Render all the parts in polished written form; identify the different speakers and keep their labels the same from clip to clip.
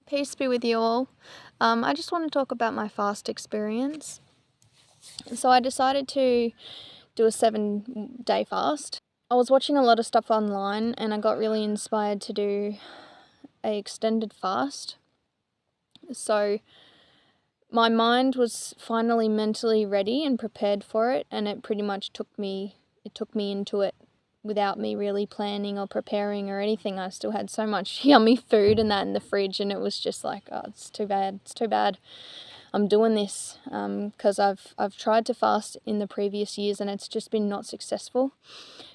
Speaker 1: Peace be with you all. I just want to talk about my fast experience. So I decided to do a 7-day fast. I was watching a lot of stuff online and I got really inspired to do an extended fast. So my mind was finally mentally ready and prepared for it, and it pretty much took me into it without me really planning or preparing or anything. I still had so much yummy food and that in the fridge, and it was just like, oh, it's too bad I'm doing this, because I've tried to fast in the previous years and it's just been not successful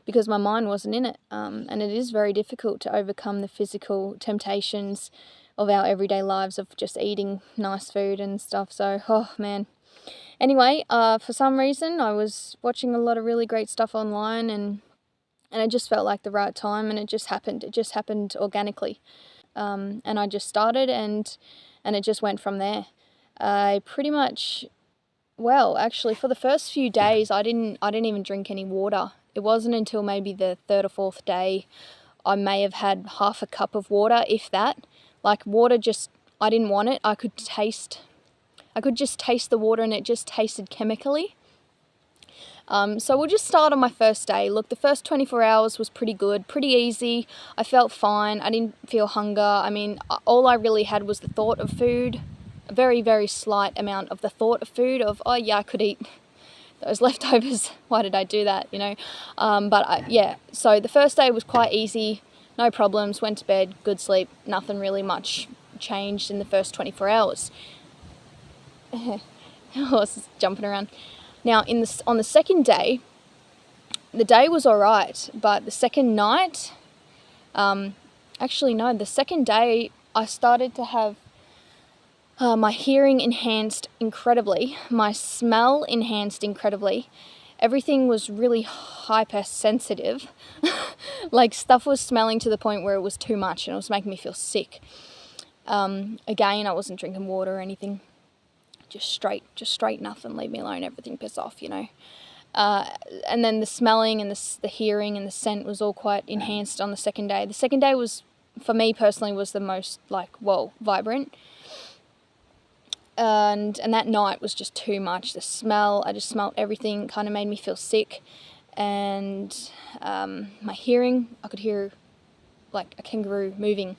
Speaker 1: because my mind wasn't in it, and it is very difficult to overcome the physical temptations of our everyday lives of just eating nice food and stuff. So, oh man. Anyway, for some reason I was watching a lot of really great stuff online, and it just felt like the right time, and it just happened organically. And I just started, and it just went from there. I pretty much, well, actually for the first few days I didn't even drink any water. It wasn't until maybe the 3rd or 4th day I may have had half a cup of water, if that. Like, water just, I didn't want it. I could just taste the water, and it just tasted chemically. So we'll just start on my first day. Look, the first 24 hours was pretty good, pretty easy. I felt fine. I didn't feel hunger. I mean, all I really had was the thought of food, a very, very slight amount of the thought of food of, oh yeah, I could eat those leftovers. Why did I do that, yeah, so the first day was quite easy, no problems, went to bed, good sleep, nothing really much changed in the first 24 hours. Horse is jumping around. Now, on the second day, the day was all right, but the second night, the second day I started to have my hearing enhanced incredibly, my smell enhanced incredibly. Everything was really hypersensitive. Like, stuff was smelling to the point where it was too much and it was making me feel sick. Again, I wasn't drinking water or anything. Just straight nothing, leave me alone, everything, piss off, and then the smelling and the hearing and the scent was all quite enhanced on the second day. The second day was, for me personally, was the most, vibrant. And that night was just too much. The smell, I just smelled everything, kind of made me feel sick. And my hearing, I could hear like a kangaroo moving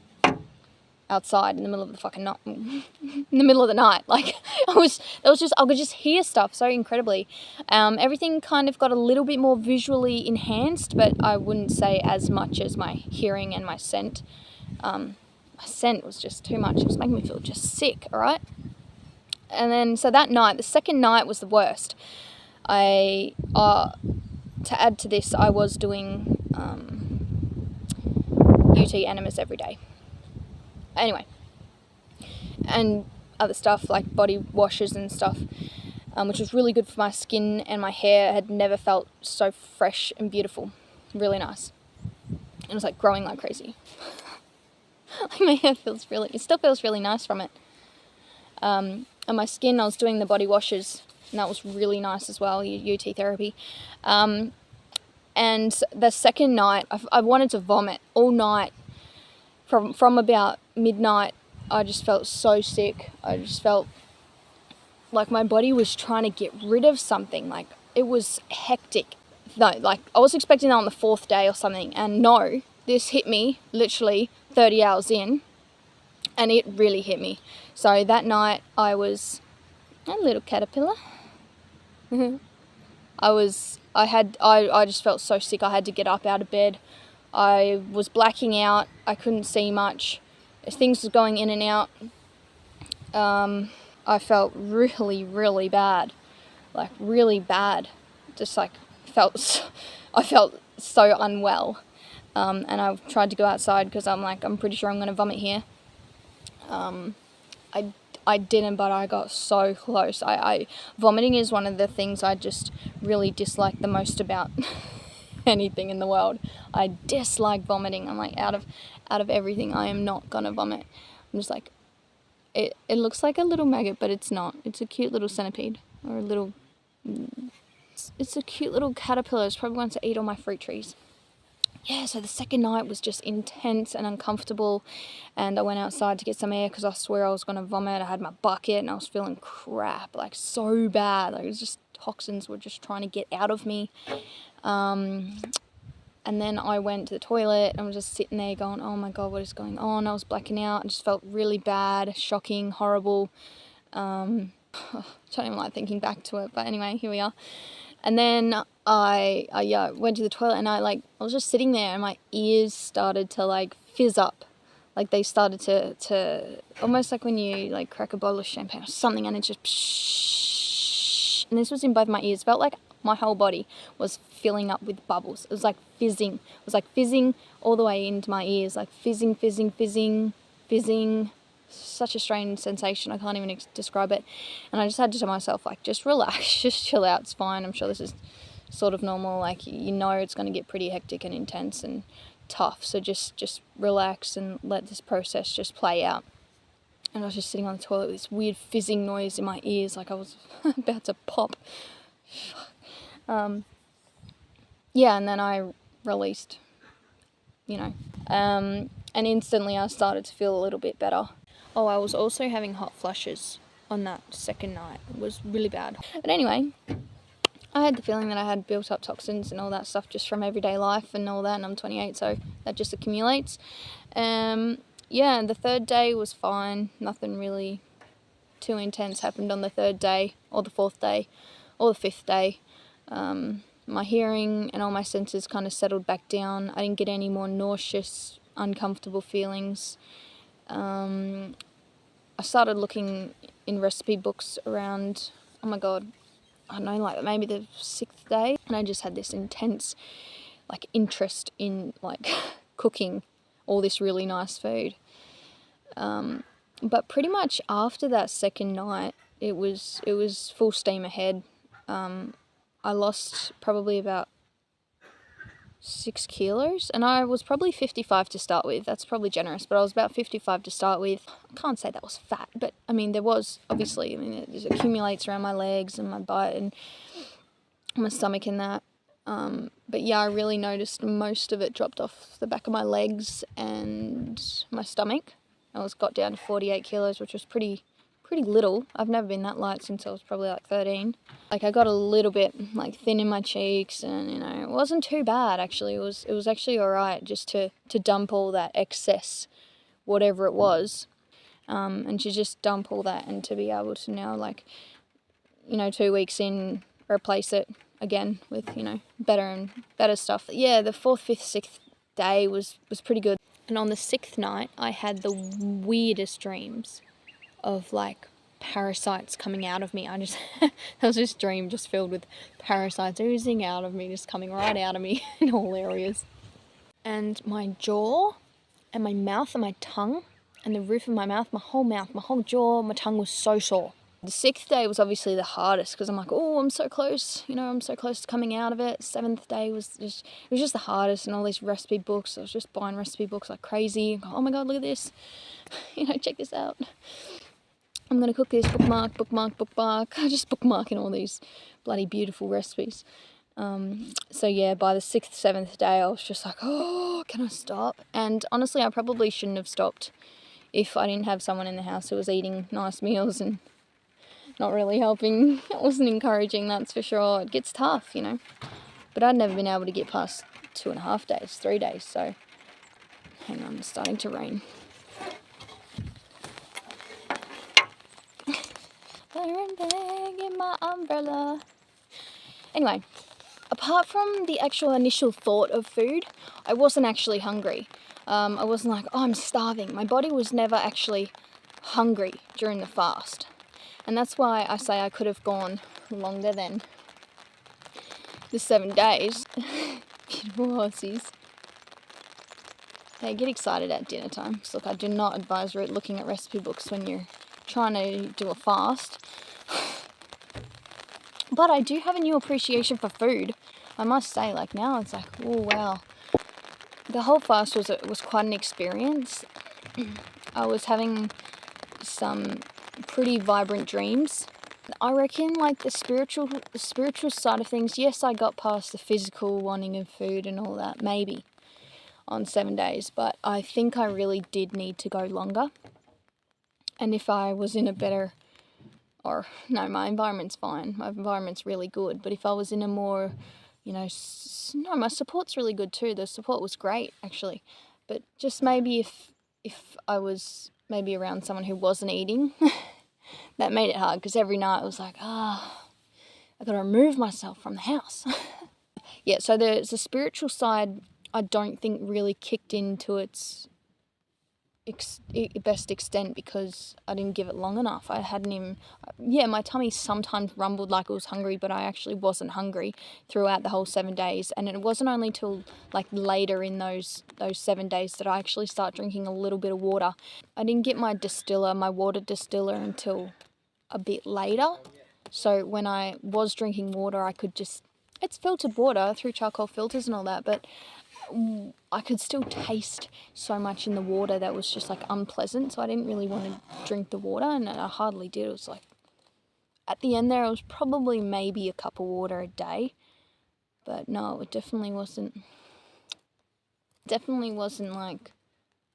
Speaker 1: outside in the middle of the fucking night, in the middle of the night. Like, I could just hear stuff so incredibly. Everything kind of got a little bit more visually enhanced, but I wouldn't say as much as my hearing and my scent. My scent was just too much. It was making me feel just sick, all right? And then, so that night, the second night was the worst. To add to this, I was doing UT enemas every day. Anyway, and other stuff like body washes and stuff, which was really good for my skin and my hair. Had never felt so fresh and beautiful. Really nice. It was like growing like crazy. Like, my hair it still feels really nice from it. And my skin, I was doing the body washes, and that was really nice as well, UT therapy. And the second night, I wanted to vomit all night. From about midnight, I just felt so sick. I just felt like my body was trying to get rid of something. Like, it was hectic. No, like, I was expecting that on the 4th day or something, and no, this hit me literally 30 hours in, and it really hit me. So that night I was a little caterpillar. I just felt so sick. I had to get up out of bed. I was blacking out. I couldn't see much. Things was going in and out. I felt really, really bad. Like, really bad. Just like I felt so unwell. And I tried to go outside because I'm pretty sure I'm going to vomit here. I didn't, but I got so close. Vomiting is one of the things I just really dislike the most about anything in the world. I dislike vomiting. I'm like, out of everything, I am not gonna vomit. I'm just like, it looks like a little maggot, but it's not. It's a cute little centipede, or it's a cute little caterpillar. It's probably wants to eat all my fruit trees. yeah, so the second night was just intense and uncomfortable, and I went outside to get some air because I swear I was going to vomit. I had my bucket and I was feeling crap, like so bad. Like it was just toxins were just trying to get out of me. And then I went to the toilet and was just sitting there going, oh my God, what is going on? I was blacking out and just felt really bad, shocking, horrible. I don't even like thinking back to it, but anyway, here we are. And then I went to the toilet and I was just sitting there and my ears started to like fizz up. Like they started to almost like when you like crack a bottle of champagne or something and it just psh, and this was in both my ears. It felt like my whole body was filling up with bubbles. It was like fizzing. It was like fizzing all the way into my ears, like fizzing, fizzing, fizzing, fizzing. Such a strange sensation. I can't even describe it. And I just had to tell myself, like, just relax, just chill out. It's fine. I'm sure this is sort of normal. Like, you know, it's going to get pretty hectic and intense and tough. So just relax and let this process just play out. And I was just sitting on the toilet with this weird fizzing noise in my ears, like I was about to pop. Yeah, and then I released, you know, and instantly I started to feel a little bit better. Oh, I was also having hot flushes on that second night. It was really bad. But anyway, I had the feeling that I had built up toxins and all that stuff just from everyday life and all that, and I'm 28, so that just accumulates. Yeah, and the third day was fine. Nothing really too intense happened on the third day, or the fourth day, or the fifth day. My hearing and all my senses kind of settled back down. I didn't get any more nauseous, uncomfortable feelings. I started looking in recipe books around, oh my God, I don't know, like maybe the 6th day, and I just had this intense like interest in like cooking all this really nice food. But pretty much after that second night, it was full steam ahead. I lost probably about 6 kilos, and I was probably 55 to start with. That's probably generous, but I was about 55 to start with. I can't say that was fat, but I mean, there was obviously, it just accumulates around my legs and my butt and my stomach and that. But yeah, I really noticed most of it dropped off the back of my legs and my stomach. I got down to 48 kilos, which was pretty little. I've never been that light since I was probably like 13. Like I got a little bit like thin in my cheeks, and you know, it wasn't too bad actually. It was actually all right just to dump all that excess, whatever it was, and to just dump all that and to be able to now, like, you know, 2 weeks in, replace it again with, you know, better and better stuff. Yeah, the 4th, 5th, 6th day was pretty good. And on the 6th night, I had the weirdest dreams of like parasites coming out of me. I just there was this dream just filled with parasites oozing out of me, just coming right out of me in all areas. And my jaw and my mouth and my tongue and the roof of my mouth, my whole jaw, my tongue was so sore. The 6th day was obviously the hardest because I'm like, oh, I'm so close, you know, I'm so close to coming out of it. 7th day was just the hardest, and all these recipe books. I was just buying recipe books like crazy. Oh my God, look at this. You know, check this out. I'm going to cook this, bookmark. I'm just bookmarking all these bloody beautiful recipes. So yeah, by the 6th, 7th day, I was just like, oh, can I stop? And honestly, I probably shouldn't have stopped if I didn't have someone in the house who was eating nice meals and not really helping. It wasn't encouraging, that's for sure. It gets tough, you know. But I'd never been able to get past 2.5 days, 3 days, so hang on, it's starting to rain. In my umbrella. Anyway, apart from the actual initial thought of food, I wasn't actually hungry. I wasn't like, oh, I'm starving. My body was never actually hungry during the fast. And that's why I say I could have gone longer than the 7 days. Beautiful horsies. Hey, get excited at dinner time. So look, I do not advise looking at recipe books when you're trying to do a fast. But I do have a new appreciation for food. I must say, like now it's like, oh wow. The whole fast was quite an experience. I was having some pretty vibrant dreams. I reckon like the spiritual side of things, yes, I got past the physical wanting of food and all that, maybe. on 7 days, but I think I really did need to go longer. And if I was in a better, or no, my environment's fine, my environment's really good, but if I was in a more, no, my support's really good too, the support was great actually, but just maybe if I was maybe around someone who wasn't eating, that made it hard, because every night I was like, I gotta remove myself from the house. Yeah, so the spiritual side, I don't think really kicked into its best extent, because I didn't give it long enough. I hadn't even, my tummy sometimes rumbled like it was hungry, but I actually wasn't hungry throughout the whole 7 days. And it wasn't only till like later in those 7 days that I actually start drinking a little bit of water. I didn't get my water distiller until a bit later. So when I was drinking water, I could it's filtered water through charcoal filters and all that, but I could still taste so much in the water that was just like unpleasant, so I didn't really want to drink the water, and I hardly did. It was like, at the end there, it was probably maybe a cup of water a day, but no, it definitely wasn't like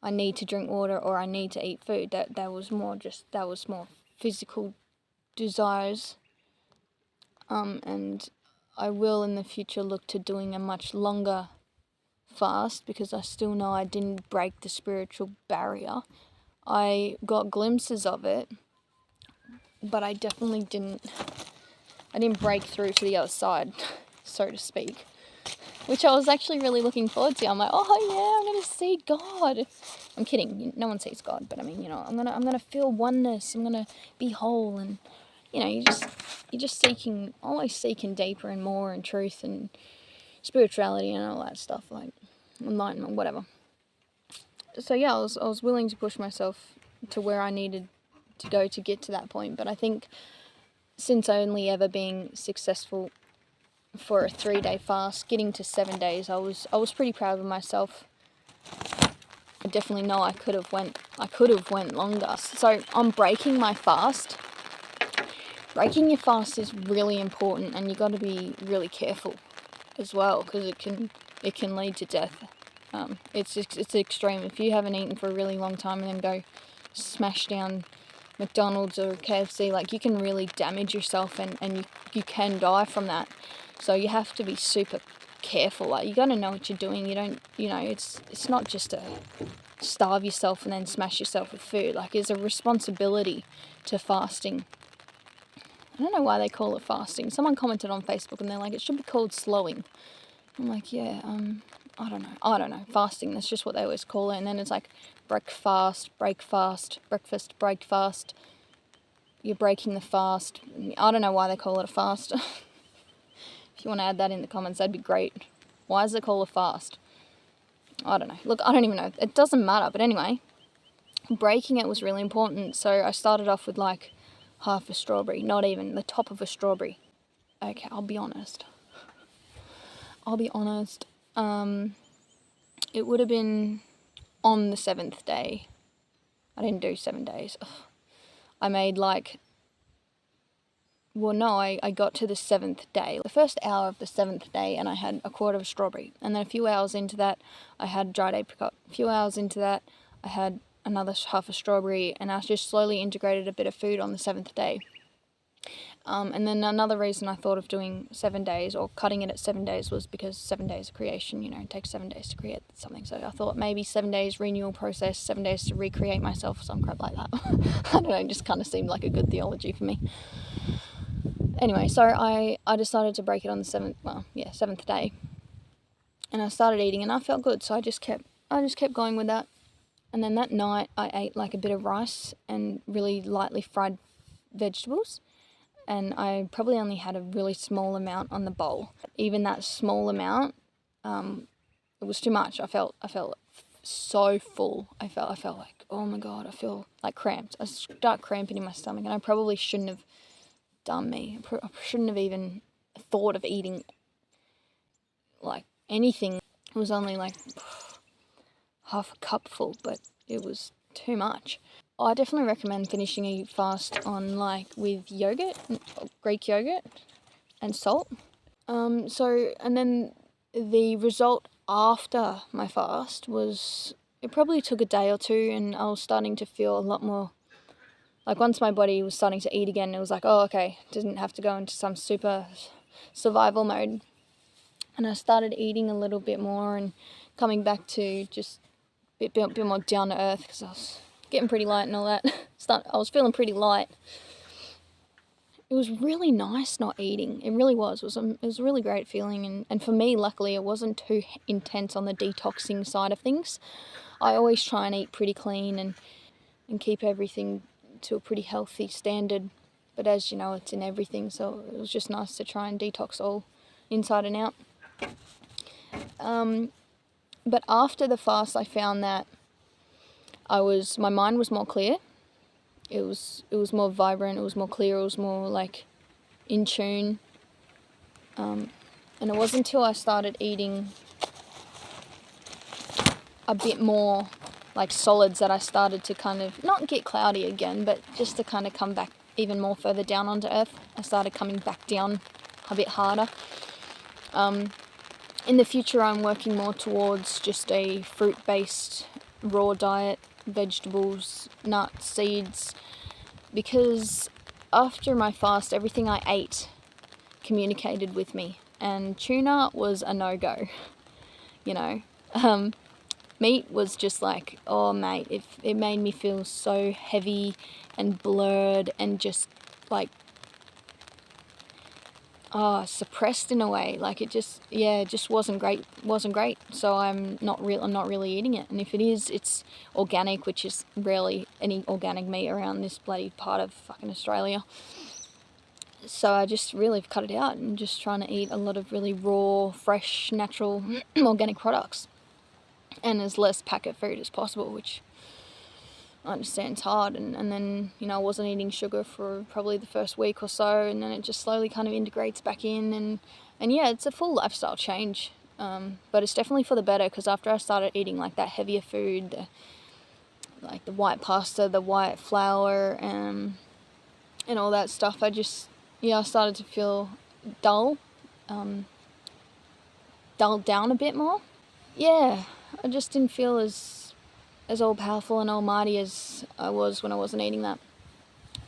Speaker 1: I need to drink water or I need to eat food. That was more physical desires, and I will in the future look to doing a much longer fast, because I still know I didn't break the spiritual barrier. I got glimpses of it, but I definitely didn't break through to the other side, so to speak, which I was actually really looking forward to. I'm like, oh yeah, I'm going to see God. I'm kidding, no one sees God, but I mean, I'm gonna feel oneness, I'm gonna be whole, and you're just always seeking deeper and more and truth and spirituality and all that stuff, like enlightenment, whatever. So yeah, I was willing to push myself to where I needed to go to get to that point. But I think since only ever being successful for a 3-day fast, getting to 7 days, I was pretty proud of myself. I definitely know I could have went longer. So on breaking my fast, breaking your fast is really important, and you got to be really careful as well, because it can lead to death. It's extreme. If you haven't eaten for a really long time and then go smash down McDonald's or KFC, like, you can really damage yourself, and you can die from that. So you have to be super careful. Like, you got to know what you're doing. You don't, it's not just to starve yourself and then smash yourself with food. Like, there's a responsibility to fasting. I don't know why they call it fasting. Someone commented on Facebook and they're like, it should be called slowing. I'm like, yeah, I don't know. Fasting, that's just what they always call it. And then it's like break fast, breakfast. You're breaking the fast. I don't know why they call it a fast. If you want to add that in the comments, that'd be great. Why is it called a fast? I don't know. Look, I don't even know. It doesn't matter. But anyway, breaking it was really important. So I started off with like half a strawberry, not even the top of a strawberry. Okay, I'll be honest. It would have been on the 7th day. I didn't do 7 days. Ugh. I made like, well, no, I got to the 7th day, the first hour of the 7th day, and I had a quarter of a strawberry. And then a few hours into that, I had dried apricot. A few hours into that, I had another half a strawberry, and I just slowly integrated a bit of food on the 7th day. And then another reason I thought of doing 7 days or cutting it at 7 days was because 7 days of creation, it takes 7 days to create something. So I thought maybe 7 days renewal process, 7 days to recreate myself, some crap like that. I don't know, it just kind of seemed like a good theology for me. Anyway, so I decided to break it on the 7th day. And I started eating and I felt good, so I just kept going with that. And then that night I ate like a bit of rice and really lightly fried vegetables. And I probably only had a really small amount on the bowl. Even that small amount, it was too much. I felt so full. I felt like, oh my God, I feel like cramped. I start cramping in my stomach, and I probably shouldn't have done me. I shouldn't have even thought of eating like anything. It was only like half a cup full, but it was too much. I definitely recommend finishing a fast on with yogurt, Greek yogurt, and salt. And then the result after my fast was, it probably took a day or two, and I was starting to feel a lot more, like once my body was starting to eat again, it was like, oh, okay, didn't have to go into some super survival mode. And I started eating a little bit more and coming back to just a bit more down to earth, because I was getting pretty light and all that. I was feeling pretty light. It was really nice not eating. It really was. It was a really great feeling. And for me, luckily, it wasn't too intense on the detoxing side of things. I always try and eat pretty clean and keep everything to a pretty healthy standard. But as you know, it's in everything. So it was just nice to try and detox all inside and out. But after the fast, I found that my mind was more clear. It was more vibrant, it was more clear, it was more like in tune. And it wasn't until I started eating a bit more like solids that I started to kind of not get cloudy again, but just to kind of come back even more further down onto earth. I started coming back down a bit harder. In the future, I'm working more towards just a fruit-based raw diet, vegetables, nuts, seeds, because after my fast, everything I ate communicated with me, and tuna was a no-go, you know. Meat was just like, oh mate, it made me feel so heavy and blurred and just like, suppressed in a way. Like it just wasn't great. So I'm not really eating it. And if it is, it's organic, which is rarely any organic meat around this bloody part of fucking Australia. So I just really cut it out and just trying to eat a lot of really raw, fresh, natural, organic products, and as less packet food as possible, which I understand it's hard. And then, you know, I wasn't eating sugar for probably the first week or so, and then it just slowly kind of integrates back in, and yeah, it's a full lifestyle change, but it's definitely for the better, because after I started eating like that heavier food, like the white pasta, the white flour, and all that stuff, I started to feel dulled down a bit more. Yeah, I just didn't feel as all-powerful and almighty as I was when I wasn't eating that.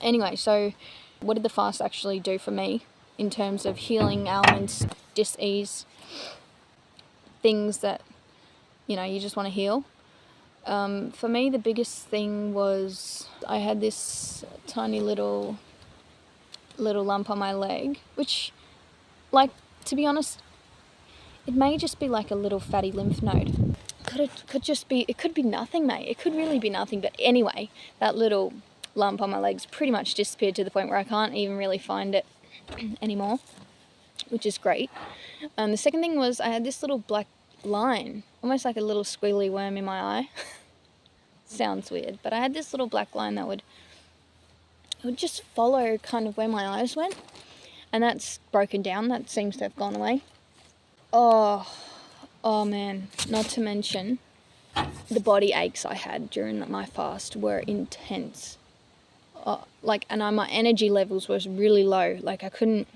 Speaker 1: Anyway, so what did the fast actually do for me in terms of healing ailments, dis-ease, things that, you know, you just want to heal? For me, the biggest thing was I had this tiny little lump on my leg, which, like, to be honest, it may just be like a little fatty lymph node. It could be nothing, mate. It could really be nothing. But anyway, that little lump on my legs pretty much disappeared to the point where I can't even really find it anymore, which is great. The second thing was I had this little black line, almost like a little squiggly worm in my eye. Sounds weird, but I had this little black line that would just follow kind of where my eyes went, and that's broken down. That seems to have gone away. Oh man, not to mention the body aches I had during my fast were intense. My energy levels was really low. Like I couldn't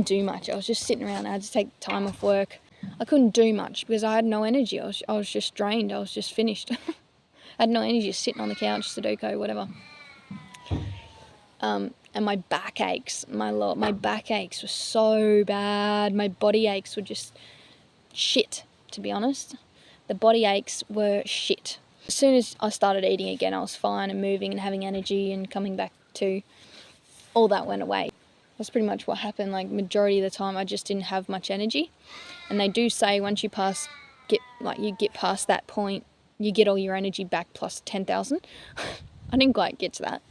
Speaker 1: do much. I was just sitting around. I had to take time off work. I couldn't do much because I had no energy. I was just drained. I was just finished. I had no energy, just sitting on the couch, Sudoku, whatever. And my back aches, my back aches were so bad. My body aches were just shit, to be honest. The body aches were shit. As soon as I started eating again, I was fine and moving and having energy and coming back to, all that went away. That's pretty much what happened. Like majority of the time, I just didn't have much energy. And they do say once you get past that point, you get all your energy back plus 10,000. I didn't quite get to that,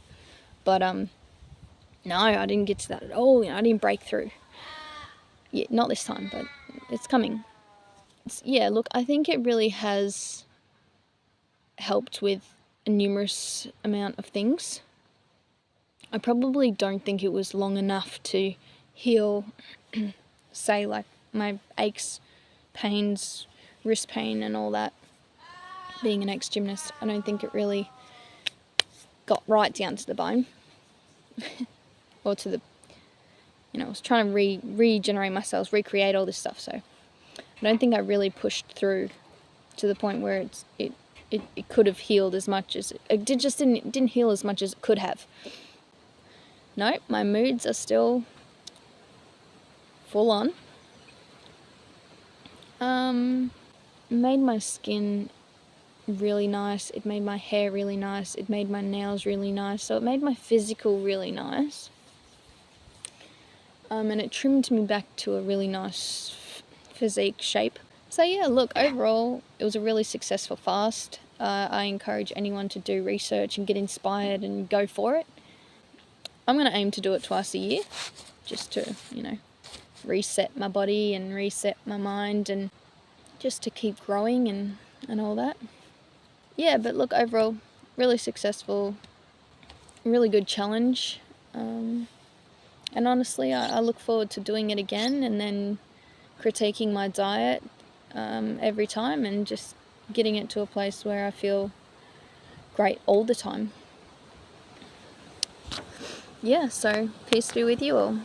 Speaker 1: but no, I didn't get to that at all. You know, I didn't break through. Yeah, not this time, but it's coming. Look, I think it really has helped with a numerous amount of things. I probably don't think it was long enough to heal, say, like my aches, pains, wrist pain and all that. Being an ex-gymnast, I don't think it really got right down to the bone. Or to the, I was trying to regenerate myself, recreate all this stuff, so I don't think I really pushed through to the point where it could have healed as much as it didn't heal as much as it could have. No, my moods are still full on. Made my skin really nice. It made my hair really nice. It made my nails really nice. So it made my physical really nice. And it trimmed me back to a really nice physique shape. So yeah, look, overall, it was a really successful fast. I encourage anyone to do research and get inspired and go for it. I'm going to aim to do it twice a year, just to, reset my body and reset my mind, and just to keep growing and all that. Yeah, but look, overall, really successful, really good challenge. And honestly, I look forward to doing it again, and then critiquing my diet every time, and just getting it to a place where I feel great all the time. Yeah, so peace be with you all.